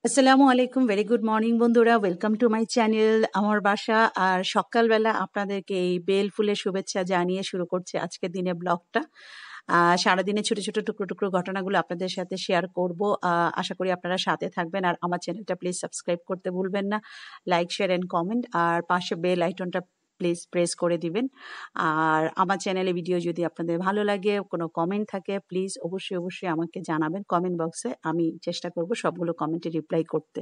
আসসালামু আলাইকুম, very good morning বন্ধুরা, ওয়েলকাম টু মাই চ্যানেল আমার বাসা। আর সকালবেলা আপনাদেরকে এই বেল ফুলের শুভেচ্ছা জানিয়ে শুরু করছে আজকের দিনে ব্লগটা। সারাদিনে ছোট ছোট টুকরো টুকরো ঘটনাগুলো আপনাদের সাথে শেয়ার করব। আশা করি আপনারা সাথে থাকবেন। আর আমার চ্যানেলটা প্লিজ সাবস্ক্রাইব করতে ভুলবেন না, লাইক শেয়ার অ্যান্ড কমেন্ট, আর পাশে বেল আইকনটা প্লিজ প্রেস করে দিবেন। আর আমার চ্যানেলে ভিডিও যদি আপনাদের ভালো লাগে, কোনো কমেন্ট থাকে, প্লিজ অবশ্যই অবশ্যই আমাকে জানাবেন কমেন্ট বক্সে। আমি চেষ্টা করব সবগুলো কমেন্টে রিপ্লাই করতে।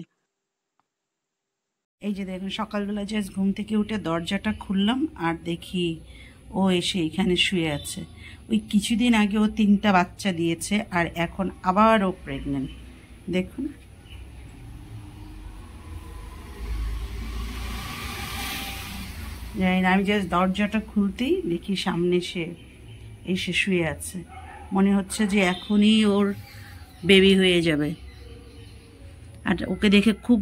এই যে দেখুন, সকালবেলা জাস্ট ঘুম থেকে উঠে দরজাটা খুললাম আর দেখি ও এসে এখানে শুয়ে আছে। ওই কিছুদিন আগে ও 3টা বাচ্চা দিয়েছে আর এখন আবার ও প্রেগনেন্ট। দেখুন, জানি না, আমি জাস্ট দরজাটা খুলতেই দেখি সামনে সে এসে শুয়ে আছে। মনে হচ্ছে যে এখনই ওর বেবি হয়ে যাবে। আর ওকে দেখে খুব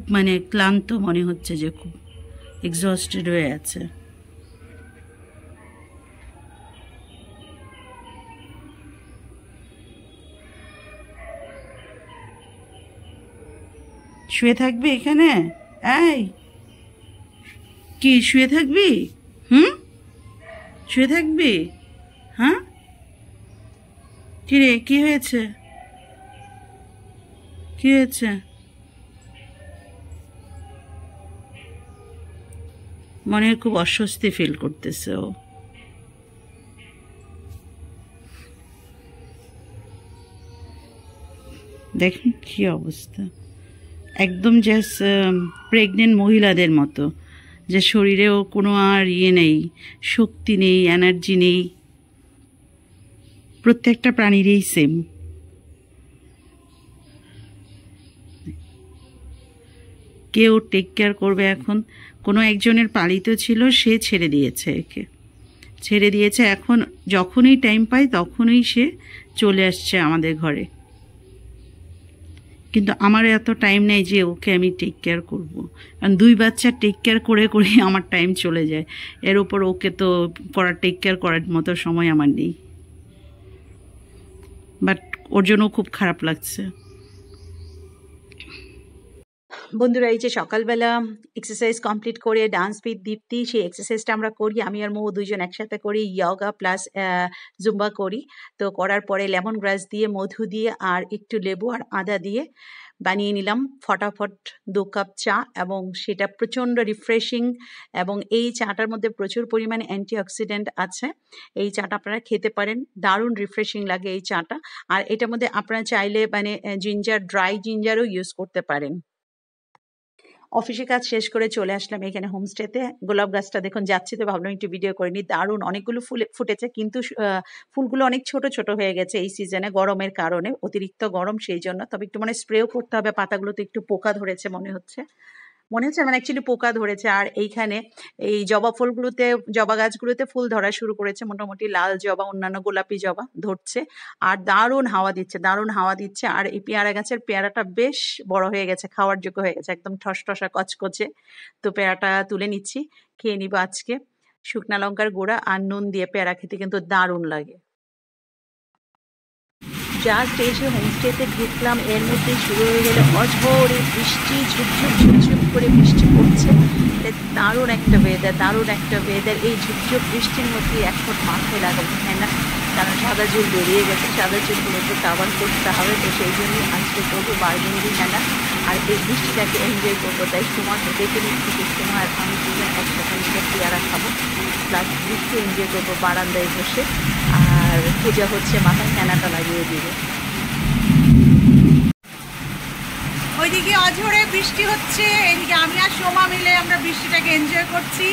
ক্লান্ত মনে হচ্ছে, যে খুব এক্সস্টেড হয়ে আছে। শুয়ে থাকবি এখানে? এই কি শুয়ে থাকবি? শুয়ে থাকবি? হ্যাঁ, কি রে, কি হয়েছে? কি হয়েছে? মনে হয় খুব অস্বস্তি ফিল করতেছে ও। দেখুন কি অবস্থা, একদম জাস্ট প্রেগনেন্ট মহিলাদের মতো, যে শরীরেও কোনো আর নেই, শক্তি নেই, এনার্জি নেই। প্রত্যেকটা প্রাণীরই সেম। কেউ টেক কেয়ার করবে এখন? কোনো একজনের পালিত ছিল, সে ছেড়ে দিয়েছে, একে ছেড়ে দিয়েছে। এখন যখনই টাইম পায় তখনই সে চলে আসছে আমাদের ঘরে। কিন্তু আমার এত টাইম নেই যে ওকে আমি টেক কেয়ার করবো, কারণ 2 বাচ্চা টেক কেয়ার করে করে আমার টাইম চলে যায়। এর উপর ওকে তো টেক কেয়ার করার মতো সময় আমার নেই। বাট ওর জন্য খুব খারাপ লাগছে। বন্ধুরা, এই যে সকালবেলা এক্সারসাইজ কমপ্লিট করে ডান্স উইথ দীপ্তি, সেই এক্সারসাইজটা আমরা করি। আমি আর মৌ দুইজন একসাথে করি, ইয়োগা প্লাস জুম্বা করি। তো করার পরে লেমন গ্রাস দিয়ে, মধু দিয়ে আর একটু লেবু আর আদা দিয়ে বানিয়ে নিলাম ফটাফট 2 কাপ চা, এবং সেটা প্রচণ্ড রিফ্রেশিং। এবং এই চাটার মধ্যে প্রচুর পরিমাণে অ্যান্টিঅক্সিডেন্ট আছে। এই চাটা আপনারা খেতে পারেন, দারুণ রিফ্রেশিং লাগে এই চাটা। আর এটার মধ্যে আপনারা চাইলে জিঞ্জার, ড্রাই জিঞ্জারও ইউজ করতে পারেন। অফিসে কাজ শেষ করে চলে আসলাম এখানে হোমস্টেতে। গোলাপ গাছটা দেখুন যাচ্ছি, তো ভাবলাম একটু ভিডিও করে নিই। দারুণ অনেকগুলো ফুল ফুটেছে, কিন্তু ফুলগুলো অনেক ছোট ছোট হয়ে গেছে এই সিজনে, গরমের কারণে, অতিরিক্ত গরম সেই জন্য। তবে একটু স্প্রেও করতে হবে, পাতাগুলোতে একটু পোকা ধরেছে মনে হচ্ছে অ্যাকচুয়ালি পোকা ধরেছে। আর এইখানে এই জবা ফুলগুলোতে, জবা গাছগুলোতে ফুল ধরা শুরু করেছে, মোটামুটি লাল জবা, অন্যান্য গোলাপি জবা ধরছে। আর দারুণ হাওয়া দিচ্ছে। আর এই পেয়ারা গাছের পেয়ারাটা বেশ বড় হয়ে গেছে, খাওয়ার যোগ্য হয়ে গেছে, একদম ঠসঠসা কচকচে। তো পেয়ারাটা তুলে নিচ্ছি, খেয়ে নিব আজকে। শুকনা লঙ্কার গুঁড়া আর নুন দিয়ে পেয়ারা খেতে কিন্তু দারুণ লাগে। জাস্ট এসে হোমস্টেতে ঢুকলাম, এর মধ্যে শুরু হয়ে গেল অঝোরে বৃষ্টি, ঝুপঝুপ ঝুপঝুপ করে বৃষ্টি পড়ছে। দারুণ একটা ওয়েদার। এই ঝুপঝুপ বৃষ্টির মধ্যে এখন মাথায় লাগাবো না, কারণ সাদা চুল বেরিয়ে গেছে, সাদা চুলগুলোকে কাভার করতে হবে। তো সেই জন্যই আজকে করবো বার্গেন্ডি হেনা। আর এই বৃষ্টিটাকে এনজয় করবো, তাই তোমাকে দেখে নিচ্ছি যে তোমার আমি দুজন একসাথে মিলে পেয়ারা খাবো, প্লাস বৃষ্টি এনজয় করবো বারান্দায় বসে। আর পূজা হচ্ছে, মাথায় হেনাটা লাগিয়ে দিবে। ওইদিকে অঝোরে বৃষ্টি হচ্ছে, এদিকে আমি আর সোমা মিলে আমরা বৃষ্টিটাকে এনজয় করছি,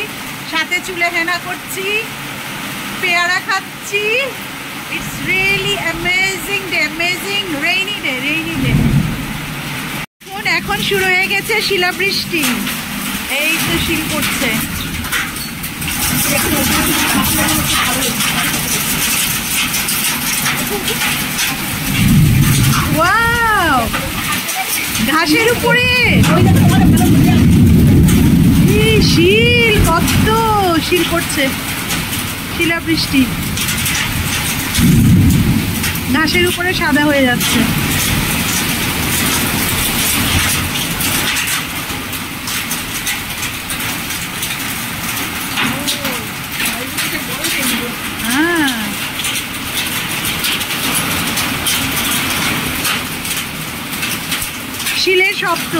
সাথে চুলে হেনা করছি, পেয়ারা খাচ্ছি। It's really amazing rainy day. এখন শুরু হয়ে গেছে শিলাবৃষ্টি, এই তো শিল পড়ছে। ওয়াও, ঘাসের উপরে শিল, কত শিল পড়ছে, শিলাবৃষ্টি। ঘাসের উপরে সাদা হয়ে যাচ্ছে। শিলের শব্দ,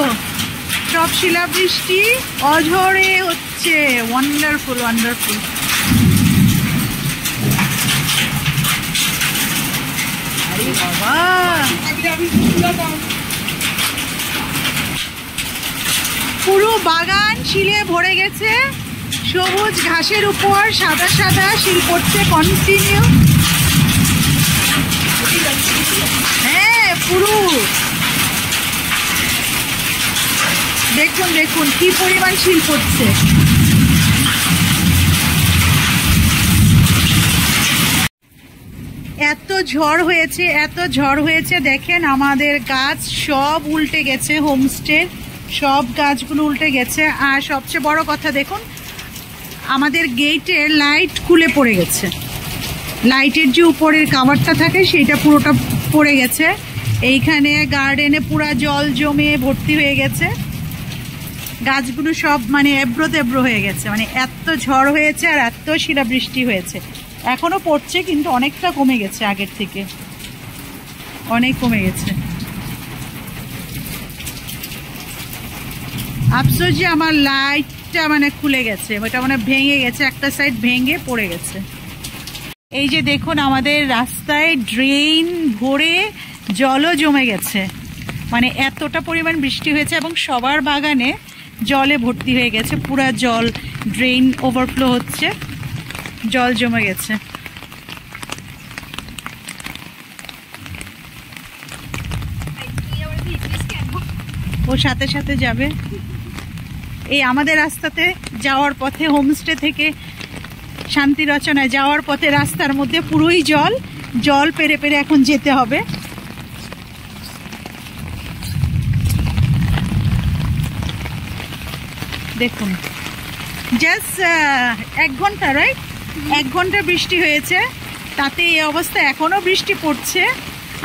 সব শিলাবৃষ্টি অঝরে হচ্ছে। Wonderful wonderful. আরে বাবা, পুরো বাগান শিলে ভরে গেছে। সবুজ ঘাসের উপর সাদা সাদা শিল পড়ছে কন্টিনিউ। হ্যাঁ পুরো দেখুন দেখুন কি পরিমাণ শিল পড়ছে। এত ঝড় হয়েছে, এত ঝড় হয়েছে, দেখেন আমাদের গাছ সব উল্টে গেছে। হোমস্টে সব গাছগুলো উল্টে গেছে। আর সবচেয়ে বড় কথা দেখুন, আমাদের গেটের লাইট খুলে পড়ে গেছে। লাইটের যে উপরের কাভারটা থাকে সেটা পুরোটা পড়ে গেছে। এইখানে গার্ডেনে পুরা জল জমে ভর্তি হয়ে গেছে। গাছগুলো সব মানে এবড়ো তেবড়ো হয়ে গেছে। মানে এত ঝড় হয়েছে আর এত শিলাবৃষ্টি হয়েছে। এখনো পড়ছে কিন্তু অনেকটা কমে গেছে, আগের থেকে অনেক কমে গেছে। আফসোস যে আমার লাইটটা মানে খুলে গেছে, ওটা মানে ভেঙে গেছে, একটা সাইড ভেঙে পড়ে গেছে। এই যে দেখুন আমাদের রাস্তায় ড্রেন ভরে জলও জমে গেছে। মানে এতটা পরিমাণ বৃষ্টি হয়েছে এবং সবার বাগানে জলে ভর্তি হয়ে গেছে। পুরা জল, ড্রেন ওভারফ্লো হচ্ছে, জল জমে গেছে। ও সাথে সাথে যাবে। এই আমাদের রাস্তাতে যাওয়ার পথে, হোমস্টে থেকে শান্তি রচনায় যাওয়ার পথে রাস্তার মধ্যে পুরোই জল। জল পেরে পেরে এখন যেতে হবে। দেখুন জাস্ট 1 ঘন্টা, রাইট, 1 ঘন্টা বৃষ্টি হয়েছে, তাতে এই অবস্থা। এখনো বৃষ্টি পড়ছে।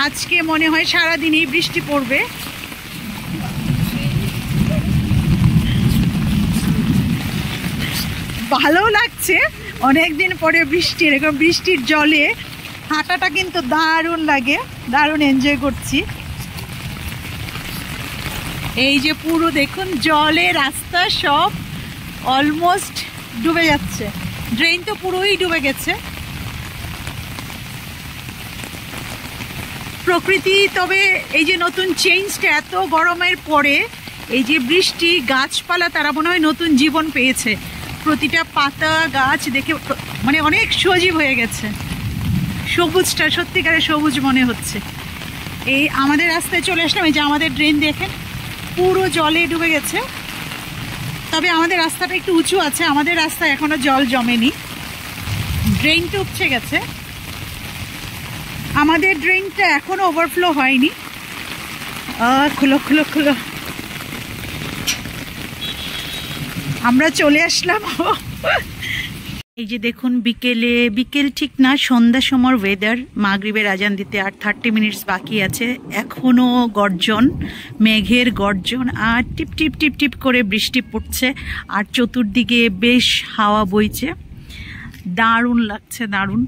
আজকে মনে হয় সারাদিনই বৃষ্টি পড়বে। ভালো লাগছে অনেকদিন পরে বৃষ্টি, এরকম বৃষ্টির জলে হাঁটাটা কিন্তু দারুণ লাগে, দারুণ এনজয় করছি। এই যে পুরো দেখুন জলে রাস্তা সব অলমোস্ট ডুবে যাচ্ছে। ড্রেন তো পুরোই ডুবে গেছে। প্রকৃতি তবে এই যে নতুন চেঞ্জটা, এত গরমের পরে এই যে বৃষ্টি, গাছপালা তারা মনে হয় নতুন জীবন পেয়েছে। প্রতিটা পাতা গাছ দেখে মানে অনেক সজীব হয়ে গেছে। সবুজটা সত্যিকারের সবুজ মনে হচ্ছে। এই আমাদের রাস্তায় চলে আসলাম। এই যে আমাদের ড্রেন দেখেন পুরো জলে ডুবে গেছে। তবে আমাদের রাস্তাটা একটু উঁচু আছে, আমাদের রাস্তায় এখনো জল জমেনি। ড্রেনটা উপচে গেছে, আমাদের ড্রেনটা এখনো ওভারফ্লো হয়নি। খুলো খুলো খুলো, আমরা চলে আসলাম। এই যে দেখুন বিকেল ঠিক না, সন্ধ্যা সময় ওয়েদার। মাগরিবের আজান দিতে আর 30 মিনিটস বাকি আছে। এখনো গর্জন, মেঘের গর্জন, আর টিপ টিপ টিপ টিপ করে বৃষ্টি পড়ছে। আর চতুর্দিকে বেশ হাওয়া বইছে, দারুণ লাগছে, দারুণ।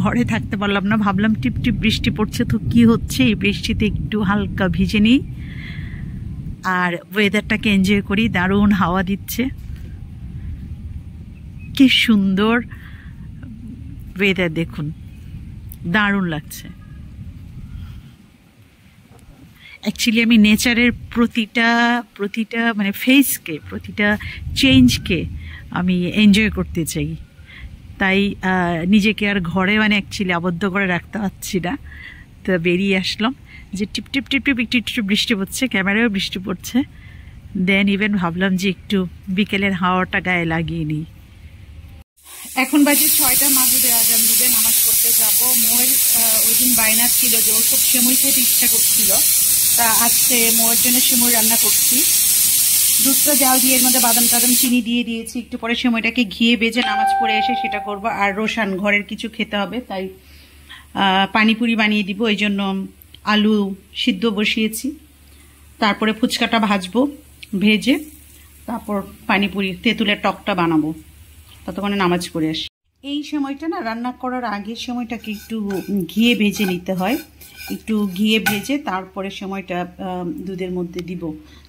ঘরে থাকতে পারলাম না, ভাবলাম টিপ টিপ বৃষ্টি পড়ছে তো কি হচ্ছে, এই বৃষ্টিতে একটু হালকা ভিজে নিই আর ওয়েদারটাকে এনজয় করি। দারুণ হাওয়া দিচ্ছে, কি সুন্দর ওয়েদার দেখুন, দারুণ লাগছে। অ্যাকচুয়ালি আমি নেচারের প্রতিটা মানে ফেসকে, প্রতিটা চেঞ্জকে আমি এনজয় করতে চাই। তাই নিজেকে আর ঘরে মানে অ্যাকচুয়ালি আবদ্ধ করে রাখতে পারছি না। তো বেরিয়ে আসলাম যে টিপ টিপ টিপ টিপ একটু একটু বৃষ্টি পড়ছে, ক্যামেরায়ও বৃষ্টি পড়ছে। দেন ইভেন ভাবলাম যে একটু বিকেলের হাওয়াটা গায়ে লাগিয়ে নিই। এখন বাজে 6টা, মাগরিবের আজান দিবে, নামাজ পড়তে যাব। মোয়ের ওই দিন বায়না ছিল যে ওর খুব সেমুই খেতে ইচ্ছা করছিল, তা আজকে মোয়ের জন্য সেমুই রান্না করছি। দুধটা জাল দিয়ে এর মধ্যে বাদাম টাদাম চিনি দিয়ে দিয়েছি। একটু পরে সেমুইটাকে ঘিয়ে বেজে নামাজ পড়ে এসে সেটা করব। আর রোশান ঘরের কিছু খেতে হবে, তাই পানিপুরি বানিয়ে দিব। এই জন্য আলু সিদ্ধ বসিয়েছি, তারপরে ফুচকাটা ভাজবো, ভেজে তারপর পানিপুরি তেঁতুলের টকটা বানাবো। ততক্ষণে নামাজ পড়ে আসি। এই সময়টা না রান্না করার আগের সময়টাকে একটু ঘিয়ে ভেজে নিতে হয়, একটু ঘিয়ে ভেজে তারপরে সময়টা দুধের মধ্যে দিব।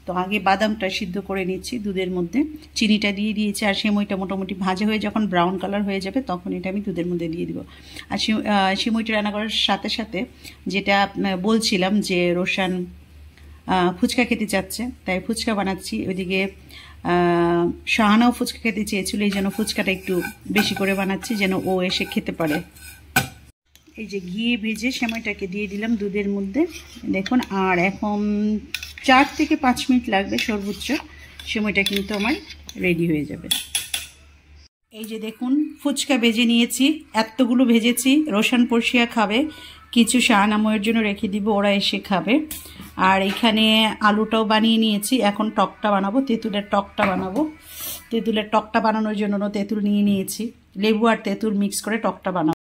তো আগে বাদামটা সিদ্ধ করে নিচ্ছি, দুধের মধ্যে চিনিটা দিয়ে দিয়েছি, আর সেমইটা মোটামুটি ভাজা হয়ে যখন ব্রাউন কালার হয়ে যাবে তখন এটা আমি দুধের মধ্যে দিয়ে দিব। আর সেমইটা রান্না করার সাথে সাথে যেটা বলছিলাম যে রোশান ফুচকা খেতে চাচ্ছে, তাই ফুচকা বানাচ্ছি। ওইদিকে শাহানাও ফুচকা খেতে চেয়েছিল, এই জন্য ফুচকাটা একটু বেশি করে বানাচ্ছি যেন ও এসে খেতে পারে। এই যে ঘিয়ে ভেজে সেমাইটাকে দিয়ে দিলাম দুধের মধ্যে, দেখুন। আর এখন 4 থেকে 5 মিনিট লাগবে সর্বোচ্চ, সেমাইটা কিন্তু আমার রেডি হয়ে যাবে। এই যে দেখুন ফুচকা ভেজে নিয়েছি, এতগুলো ভেজেছি। রোশান পরশিয়া খাবে, কিছু শাহানাময়ের জন্য রেখে দিব, ওরা এসে খাবে। আর এখানে আলুটাও বানিয়ে নিয়েছি, এখন টকটা বানাবো, তেঁতুলের টকটা বানাবো। তেঁতুলের টকটা বানানোর জন্য তেঁতুল নিয়ে নিয়েছি, লেবু আর তেঁতুল মিক্স করে টকটা বানাবো।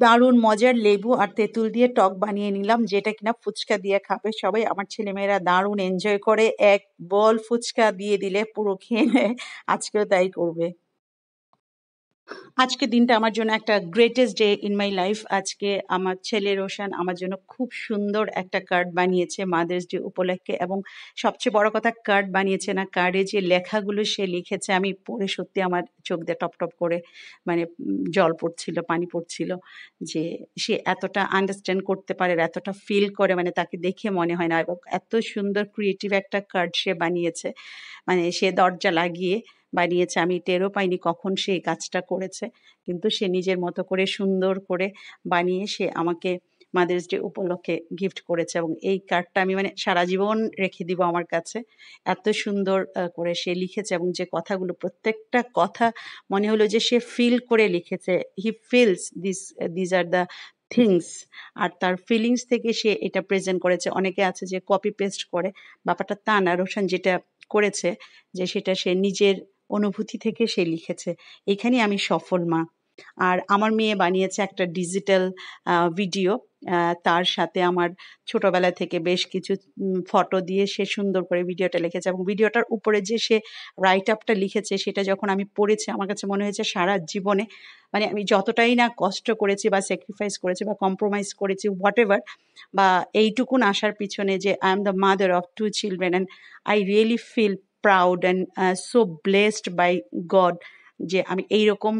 দারুণ মজার লেবু আর তেঁতুল দিয়ে টক বানিয়ে নিলাম, যেটা কিনা ফুচকা দিয়ে খাবে সবাই। আমার ছেলেমেয়েরা দারুণ এনজয় করে, এক বল ফুচকা দিয়ে দিলে পুরো খেয়ে নেয়, আজকেও তাই করবে। আজকে দিনটা আমার জন্য একটা greatest day in my life. আজকে আমার ছেলে রোশান আমার জন্য খুব সুন্দর একটা কার্ড বানিয়েছে মাদার্স ডে উপলক্ষে, এবং সবচেয়ে বড় কথা কার্ড বানিয়েছে না, কার্ডে যে লেখাগুলো সে লিখেছে আমি পড়ে সত্যি আমার চোখ দিয়ে টপ টপ করে মানে জল পড়ছিল, পানি পড়ছিল, যে সে এতটা আন্ডারস্ট্যান্ড করতে পারে, এতটা ফিল করে, মানে তাকে দেখে মনে হয় না। এবং এত সুন্দর ক্রিয়েটিভ একটা কার্ড সে বানিয়েছে, মানে সে দরজা লাগিয়ে বানিয়েছে, আমি টেরও পাইনি কখন সে এই কাজটা করেছে, কিন্তু সে নিজের মতো করে সুন্দর করে বানিয়ে সে আমাকে মাদার্স ডে উপলক্ষে গিফট করেছে। এবং এই কার্ডটা আমি মানে সারা জীবন রেখে দিব আমার কাছে, এত সুন্দর করে সে লিখেছে। এবং যে কথাগুলো, প্রত্যেকটা কথা মনে হলো যে সে ফিল করে লিখেছে, he feels this are the things, আর তার ফিলিংস থেকে সে এটা প্রেজেন্ট করেছে। অনেকে আছে যে কপি পেস্ট করে, ব্যাপারটা তা না। রোশান যেটা করেছে যে সেটা সে নিজের অনুভূতি থেকে সে লিখেছে, এখানে আমি সফল মা। আর আমার মেয়ে বানিয়েছে একটা ডিজিটাল ভিডিও, তার সাথে আমার ছোটবেলা থেকে বেশ কিছু ফটো দিয়ে সে সুন্দর করে ভিডিওটা লিখেছে। এবং ভিডিওটার উপরে যে সে রাইট আপটা লিখেছে, সেটা যখন আমি পড়েছি আমার কাছে মনে হয়েছে সারা জীবনে মানে আমি যতটাই না কষ্ট করেছি বা স্যাক্রিফাইস করেছি বা কম্প্রোমাইজ করেছি হোয়াট এভার, বা এইটুকুন আসার পিছনে যে I am the mother of 2 children and I really feel proud and so blessed by God যে আমি এইরকম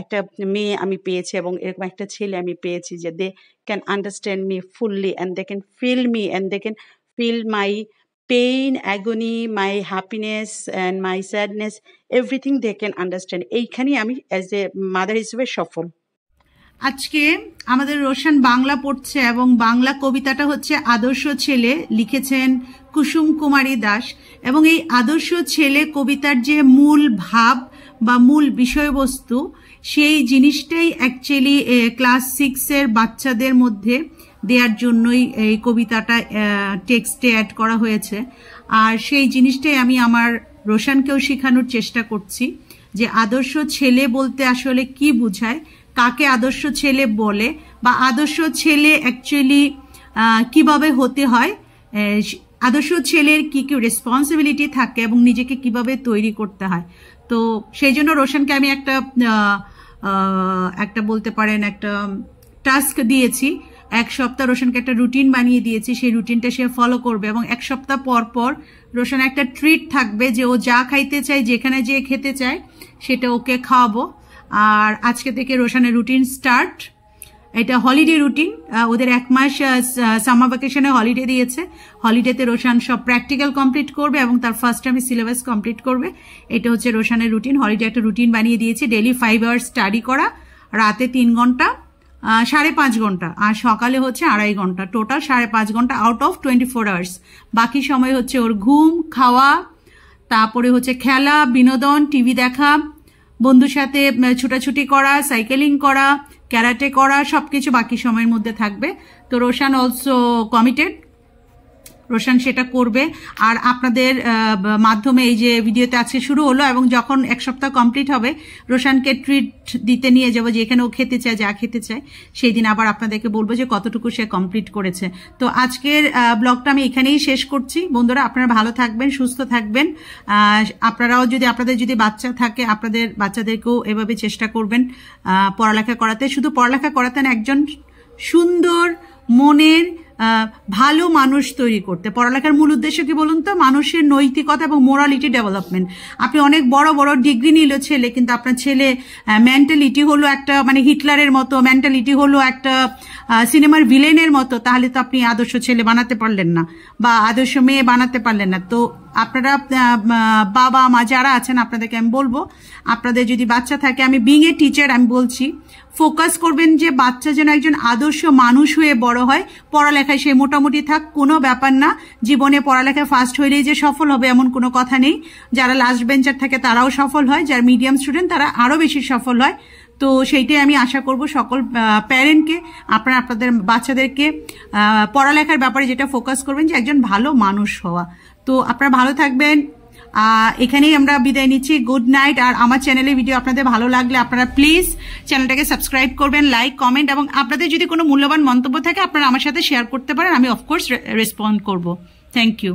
একটা মেয়ে আমি পেয়েছি এবং এরকম একটা ছেলে আমি পেয়েছি যে they can understand me fully and they can feel me and they can feel my pain, agony, my happiness and my sadness, everything they can understand. এইখানেই আমি as a mother হিসেবে সফল। আজকে আমাদের রোশান বাংলা পড়ছে এবং বাংলা কবিতাটা হচ্ছে আদর্শ ছেলে, লিখেছেন কুসুম কুমারী দাস। এবং এই আদর্শ ছেলে কবিতার যে মূল ভাব বা মূল বিষয়বস্তু, সেই জিনিসটাই অ্যাকচুয়ালি ক্লাস 6-এর বাচ্চাদের মধ্যে দেওয়ার জন্যই এই কবিতাটা টেক্সটে অ্যাড করা হয়েছে। আর সেই জিনিসটাই আমি আমার রোশানকেও শেখানোর চেষ্টা করছি যে আদর্শ ছেলে বলতে আসলে কি বোঝায়, কাকে আদর্শ ছেলে বলে, বা আদর্শ ছেলে অ্যাকচুয়ালি কিভাবে হতে হয়, আদর্শ ছেলের কি কি রেসপন্সিবিলিটি থাকে এবং নিজেকে কিভাবে তৈরি করতে হয়। তো সেই জন্য রোশানকে আমি একটা বলতে পারেন একটা টাস্ক দিয়েছি। 1 সপ্তাহ রোশানকে একটা রুটিন বানিয়ে দিয়েছি, সেই রুটিনটা সে ফলো করবে এবং 1 সপ্তাহ পর পর রোশান একটা ট্রিট থাকবে যে ও যা খাইতে চায়, যেখানে যে খেতে চায় সেটা ওকে খাওয়াবো। আর আজকে থেকে রোশানের রুটিন স্টার্ট, এটা হলিডে রুটিন। ওদের 1 মাস সামার ভ্যাকেশনে হলিডে দিয়েছে, হলিডেতে রোশান সব প্র্যাকটিক্যাল কমপ্লিট করবে এবং তার ফার্স্ট টাইমে সিলেবাস কমপ্লিট করবে। এটা হচ্ছে রোশানের রুটিন। হলিডে একটা রুটিন বানিয়ে দিয়েছি, ডেইলি 5 আওয়ার্স স্টাডি করা, রাতে 3 ঘন্টা, 5.5 ঘন্টা, আর সকালে হচ্ছে 2.5 ঘন্টা, টোটাল 5.5 ঘন্টা আউট অফ 24 আওয়ার্স। বাকি সময় হচ্ছে ওর ঘুম, খাওয়া, তারপরে হচ্ছে খেলা, বিনোদন, টিভি দেখা, বন্ধুর সাথে ছুটাছুটি করা, সাইকেলিং করা, ক্যারাটে করা, সবকিছু বাকি সময়ের মধ্যে থাকবে। তো রোশান অলসো কমিটেড রোশান সেটা করবে। আর আপনাদের মাধ্যমে এই যে ভিডিওতে আজকে শুরু হলো, এবং যখন 1 সপ্তাহ কমপ্লিট হবে রোশানকে ট্রিট দিতে নিয়ে যাবো, যেখানে ও খেতে চায়, যা খেতে চায়, সেই দিন আবার আপনাদেরকে বলবো যে কতটুকু সে কমপ্লিট করেছে। তো আজকের ব্লগটা আমি এখানেই শেষ করছি। বন্ধুরা, আপনারা ভালো থাকবেন, সুস্থ থাকবেন। আপনারাও আপনাদের যদি বাচ্চা থাকে, আপনাদের বাচ্চাদেরকেও এভাবে চেষ্টা করবেন পড়ালেখা করাতে। শুধু পড়ালেখা করাতে না, একজন সুন্দর মনের ভালো মানুষ তৈরি করতে। পড়ালেখার মূল উদ্দেশ্য কি বলুন তো? মানুষের নৈতিকতা এবং মোরালিটি ডেভেলপমেন্ট। আপনি অনেক বড় বড় ডিগ্রি নিল ছেলে, কিন্তু আপনার ছেলে মেন্টালিটি হলো একটা মানে হিটলারের মতো, মেন্টালিটি হলো একটা সিনেমার ভিলেনের মতো, তাহলে তো আপনি আদর্শ ছেলে বানাতে পারলেন না বা আদর্শ মেয়ে বানাতে পারলেন না। তো আপনারা বাবা মা যারা আছেন, আপনাদেরকে আমি বলবো, আপনাদের যদি বাচ্চা থাকে, আমি বিং এ টিচার আমি বলছি, ফোকাস করবেন যে বাচ্চা যেন একজন আদর্শ মানুষ হয়ে বড় হয়। পড়ালেখায় সে মোটামুটি থাক, কোনো ব্যাপার না। জীবনে পড়ালেখায় ফার্স্ট হইলেই যে সফল হবে এমন কোনো কথা নেই। যারা লাস্ট বেঞ্চার থাকে তারাও সফল হয়, যারা মিডিয়াম স্টুডেন্ট তারা আরো বেশি সফল হয়। তো সেইটাই আমি আশা করব সকল প্যারেন্টকে, আপনারা আপনাদের বাচ্চাদেরকে পড়ালেখার ব্যাপারে যেটা ফোকাস করবেন যে একজন ভালো মানুষ হওয়া। তো আপনারা ভালো থাকবেন। এখানেই আমরা বিদায় নিচ্ছি। Good night. আর আমার চ্যানেলে ভিডিও আপনাদের ভালো লাগলে আপনারা প্লিজ চ্যানেলটাকে সাবস্ক্রাইব করবেন, লাইক, কমেন্ট, এবং আপনাদের যদি কোনো মূল্যবান মন্তব্য থাকে আপনারা আমার সাথে শেয়ার করতে পারেন। আমি অফকোর্স রেসপন্ড করব। Thank you.